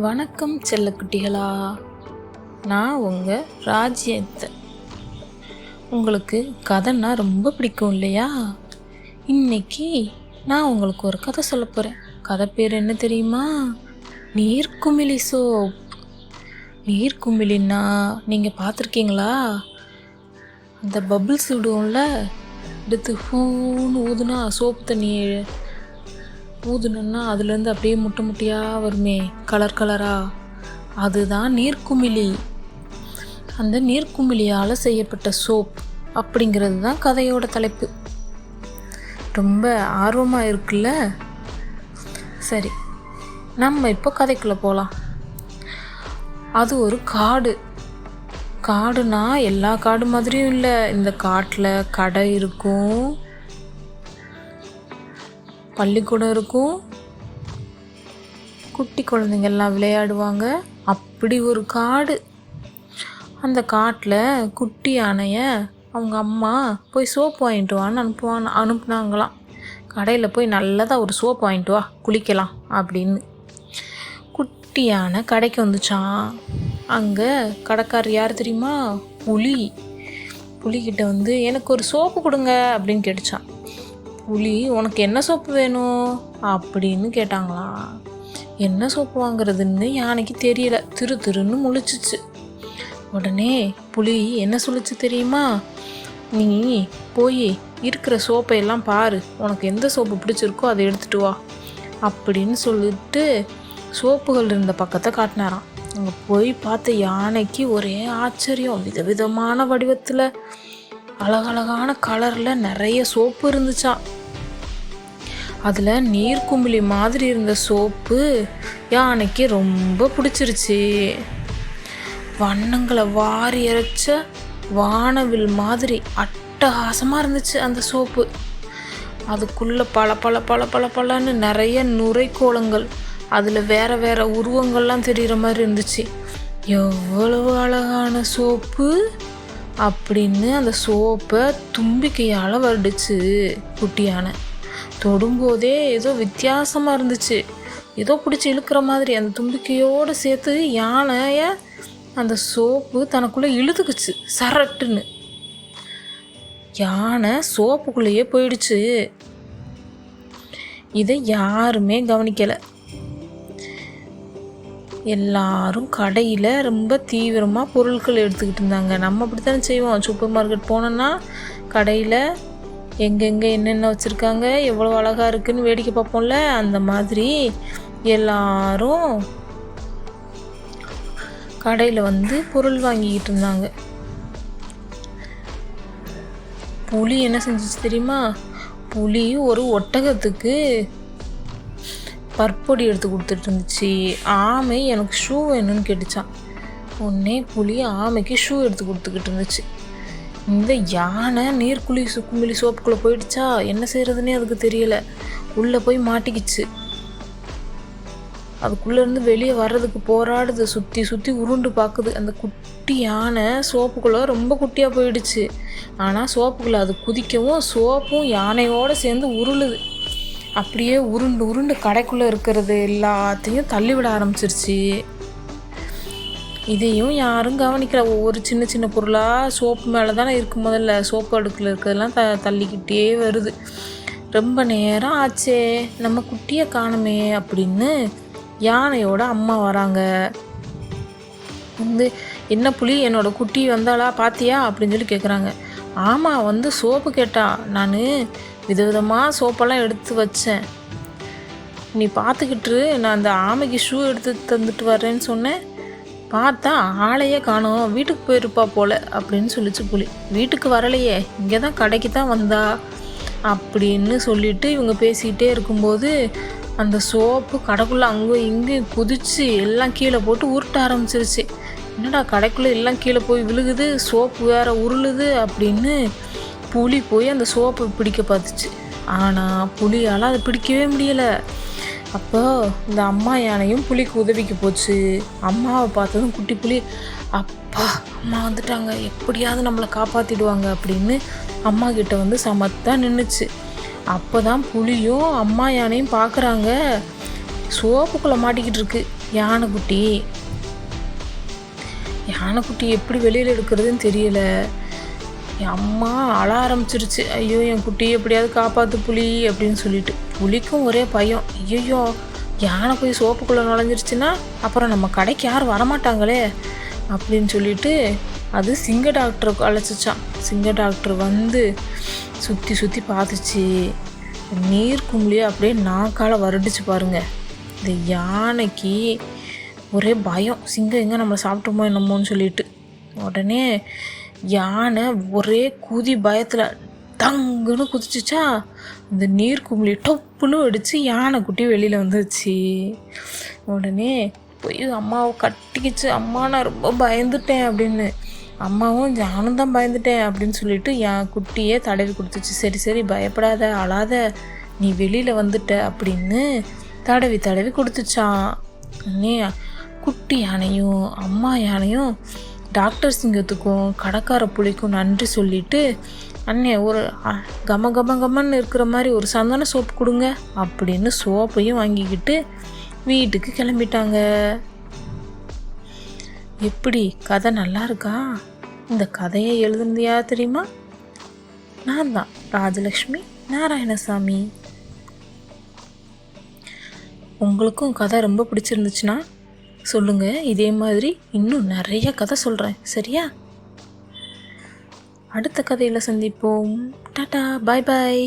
வணக்கம் செல்லக்குட்டிகளா. நான் உங்கள் ராஜ்யத்தை. உங்களுக்கு கதைன்னா ரொம்ப பிடிக்கும் இல்லையா? இன்னைக்கு நான் உங்களுக்கு ஒரு கதை சொல்ல போகிறேன். கதை பேர் என்ன தெரியுமா? நீர்க்குமிழி சோப். நீர்க்குமிழின்னா நீங்கள் பார்த்துருக்கீங்களா? அந்த பபிள்ஸ் விடுவோம்ல, எடுத்து ஹூன்னு ஊதுனா சோப்பு தண்ணி ஊதுனன்னா அதுலேருந்து அப்படியே முட்டை முட்டையாக வருமே, கலர் கலராக. அதுதான் நீர்க்குமிழி. அந்த நீர்க்குமிழியால் செய்யப்பட்ட சோப் அப்படிங்கிறது தான் கதையோட தலைப்பு. ரொம்ப ஆர்வமாக இருக்குல்ல? சரி, நம்ம இப்போ கதைக்குள்ளே போகலாம். அது ஒரு காடு. காடுனா எல்லா காடு மாதிரியும் இல்லை. இந்த காட்டில் கடை இருக்கும், பள்ளிக்கூடம் இருக்கும், குட்டி குழந்தைங்கள்லாம் விளையாடுவாங்க. அப்படி ஒரு காடு. அந்த காட்டில் குட்டி யானைய அவங்க அம்மா போய் சோப்பு வாங்கிட்டு வான்னு அனுப்புனாங்களாம். கடையில் போய் நல்லதாக ஒரு சோப்பு வாங்கிட்டு வா, குளிக்கலாம் அப்படின்னு. குட்டி யானை கடைக்கு வந்துச்சான். அங்கே கடைக்காரர் யார் தெரியுமா? புலி. புலிக்கிட்ட வந்து எனக்கு ஒரு சோப்பு கொடுங்க அப்படின்னு கேட்டுச்சான். புலி உனக்கு என்ன சோப்பு வேணும் அப்படின்னு கேட்டாங்களாம். என்ன சோப்பு வாங்குறதுன்னு யானைக்கு தெரியல. திருன்னு முழிச்சிச்சு. உடனே புலி என்ன சொல்லிச்சு தெரியுமா? நீ போய் இருக்கிற சோப்பையெல்லாம் பாரு, உனக்கு எந்த சோப்பு பிடிச்சிருக்கோ அதை எடுத்துகிட்டு வா அப்படின்னு சொல்லிட்டு சோப்புகள் இருந்த பக்கத்தை காட்டினாராம். அங்கே போய் பார்த்த யானைக்கு ஒரே ஆச்சரியம். விதவிதமான வடிவத்தில் அழகழகான கலரில் நிறைய சோப்பு இருந்துச்சான். அதில் நீர்க்குமிழி மாதிரி இருந்த சோப்பு யானைக்கு ரொம்ப பிடிச்சிருச்சு. வண்ணங்களை வாரி இறைச்ச வானவில் மாதிரி அட்டகாசமாக இருந்துச்சு அந்த சோப்பு. அதுக்குள்ளே பல நிறைய நுரைக்கோலங்கள், அதில் வேற வேற உருவங்கள்லாம் தெரிகிற மாதிரி இருந்துச்சு. எவ்வளவு அழகான சோப்பு அப்படின்னு அந்த சோப்பை தும்பிக்கையால் வருடிச்சு குட்டி யானை. தொடும்போதே ஏதோ வித்தியாசமாக இருந்துச்சு, ஏதோ பிடிச்சி இழுக்கிற மாதிரி. அந்த தும்பிக்கையோடு சேர்த்து யானைய அந்த சோப்பு தனக்குள்ளே இழுத்துக்குச்சு சரட்டுன்னு. யானை சோப்புக்குள்ளேயே போயிடுச்சு. இதை யாருமே கவனிக்கலை. எல்லாரும் கடையில் ரொம்ப தீவிரமாக பொருட்கள் எடுத்துக்கிட்டு இருந்தாங்க. நம்ம அப்படி தானே செய்வோம். சூப்பர் மார்க்கெட் போனோன்னா கடையில் எங்கெங்கே என்னென்ன வச்சுருக்காங்க, எவ்வளோ அழகாக இருக்குதுன்னு வேடிக்கை பார்ப்போம்ல. அந்த மாதிரி எல்லாரும் கடையில் வந்து பொருள் வாங்கிக்கிட்டு இருந்தாங்க. புலி என்ன செஞ்சிச்சு தெரியுமா? புலி ஒரு ஒட்டகத்துக்கு பற்பொடி எடுத்து கொடுத்துட்டு இருந்துச்சு. ஆமை எனக்கு ஷூ வேணும்னு கேட்டுச்சான். உடனே புலி ஆமைக்கு ஷூ எடுத்து கொடுத்துக்கிட்டு இருந்துச்சு. இந்த யானை குமிழி சோப்புக்குள்ளே போயிடுச்சா, என்ன செய்கிறதுனே அதுக்கு தெரியலை. உள்ளே போய் மாட்டிக்கிச்சு. அதுக்குள்ளேருந்து வெளியே வர்றதுக்கு போராடுது. சுற்றி உருண்டு பார்க்குது. அந்த குட்டி யானை சோப்புக்குள்ளே ரொம்ப குட்டியாக போயிடுச்சு. ஆனால் சோப்புக்குள்ளே அது குதிக்கவும் சோப்பும் யானையோடு சேர்ந்து உருளுது. அப்படியே உருண்டு கடைக்குள்ளே இருக்கிறது எல்லாத்தையும் தள்ளிவிட ஆரம்பிச்சிருச்சு. இதையும் யாரும் கவனிக்கல. ஒவ்வொரு சின்ன பொருளாக சோப்பு மேலே தானே இருக்கும். முதல்ல சோப்பு அடுக்கில் இருக்கிறதெல்லாம் தள்ளிக்கிட்டே வருது. ரொம்ப நேரம் ஆச்சே, நம்ம குட்டியை காணுமே அப்படின்னு யானையோட அம்மா வராங்க. வந்து என்ன புலி, என்னோட குட்டி வந்தாளா பாத்தியா அப்படின்னு சொல்லி கேட்குறாங்க. ஆமாம், வந்து சோப்பு கேட்டா. நான் விதவிதமாக சோப்பெல்லாம் எடுத்து வச்சேன், நீ பார்த்துக்கிட்டு நான் அந்த ஆமைக்கு ஷூ எடுத்து தந்துட்டு வர்றேன்னு சொன்னேன். பார்த்தா ஆளையே காணோம், வீட்டுக்கு போயிருப்பா போல அப்படின்னு சொல்லிச்சு புலி. வீட்டுக்கு வரலையே, இங்கே தான் கடைக்கு தான் வந்தா அப்படின்னு சொல்லிட்டு இவங்க பேசிக்கிட்டே இருக்கும்போது அந்த சோப்பு கடைக்குள்ளே அங்கே இங்கேயும் குதிச்சு எல்லாம் கீழே போட்டு உருட்ட ஆரம்பிச்சிருச்சு. என்னடா கடைக்குள்ளே எல்லாம் கீழே போய் விழுகுது, சோப்பு வேற உருளுது அப்படின்னு புலி போய் அந்த சோப்பை பிடிக்க பார்த்துச்சு. ஆனால் புலியால் அதை பிடிக்கவே முடியலை. அப்போ இந்த அம்மா யானையும் புலிக்கு உதவிக்கு போச்சு. அம்மாவை பார்த்ததும் குட்டி புலி, அப்பா அம்மா வந்துட்டாங்க, எப்படியாவது நம்மளை காப்பாற்றிடுவாங்க அப்படின்னு அம்மா கிட்ட வந்து சமத்தாக நின்றுச்சு. அப்போ தான் புலியும் அம்மா யானையும் பார்க்குறாங்க. சோப்புக்குள்ளே மாட்டிக்கிட்டு இருக்கு யானைக்குட்டி. யானைக்குட்டி எப்படி வெளியில் எடுக்கிறதுன்னு தெரியல. என் அம்மா அழ ஆரம்பிச்சிருச்சு, ஐயோ என் குட்டியை எப்படியாவது காப்பாற்று புலி அப்படின்னு சொல்லிட்டு. புலிக்கும் ஒரே பயம், ஐயோ யானை போய் சோப்புக்குள்ளே நுழைஞ்சிருச்சுன்னா அப்புறம் நம்ம கடைக்கு யாரும் வரமாட்டாங்களே அப்படின்னு சொல்லிட்டு அது சிங்க டாக்டருக்கு அழைச்சிச்சான். சிங்க டாக்டர் வந்து சுற்றி சுற்றி பார்த்துச்சு. நீர் கும்ளியே அப்படியே நாக்கால் வருடிச்சு பாருங்க. இந்த யானைக்கு ஒரே பயம், சிங்கம் எங்கே நம்மளை சாப்பிட்டோமோ என்னமோன்னு சொல்லிட்டு. உடனே யானை ஒரே குதி பயத்தில் தங்குன்னு குதிச்சிச்சா, இந்த நீர் குமிழி டொப்புன்னு அடித்து யானைக்குட்டி வெளியில் வந்துச்சு. உடனே போய் அம்மாவை கட்டிக்கிச்சு, அம்மா நான் ரொம்ப பயந்துட்டேன் அப்படின்னு. அம்மாவும் நானும் தான் பயந்துட்டேன் அப்படின்னு சொல்லிட்டு என் குட்டியே தடவி கொடுத்துச்சு. சரி சரி பயப்படாத, அழாத, நீ வெளியில் வந்துட்ட அப்படின்னு தடவி தடவி கொடுத்துச்சான். உடனே குட்டி யானையும் அம்மா யானையும் டாக்டர் சிங்கத்துக்கும் கடைக்கார புலிக்கும் நன்றி சொல்லிட்டு, அண்ணே ஒரு கமன்னு இருக்கிற மாதிரி ஒரு சந்தன சோப்பு கொடுங்க அப்படின்னு சோப்பையும் வாங்கிக்கிட்டு வீட்டுக்கு கிளம்பிட்டாங்க. எப்படி கதை நல்லா இருக்கா? இந்த கதையை எழுதுனது யார் தெரியுமா? நான் தான், ராஜலக்ஷ்மி நாராயணசாமி. உங்களுக்கும் கதை ரொம்ப பிடிச்சிருந்துச்சுன்னா சொல்லுங்கள், இதே மாதிரி இன்னும் நிறைய கதை சொல்கிறேன், சரியா? அடுத்த கதையில் சந்திப்போம். டாடா, பாய் பாய்.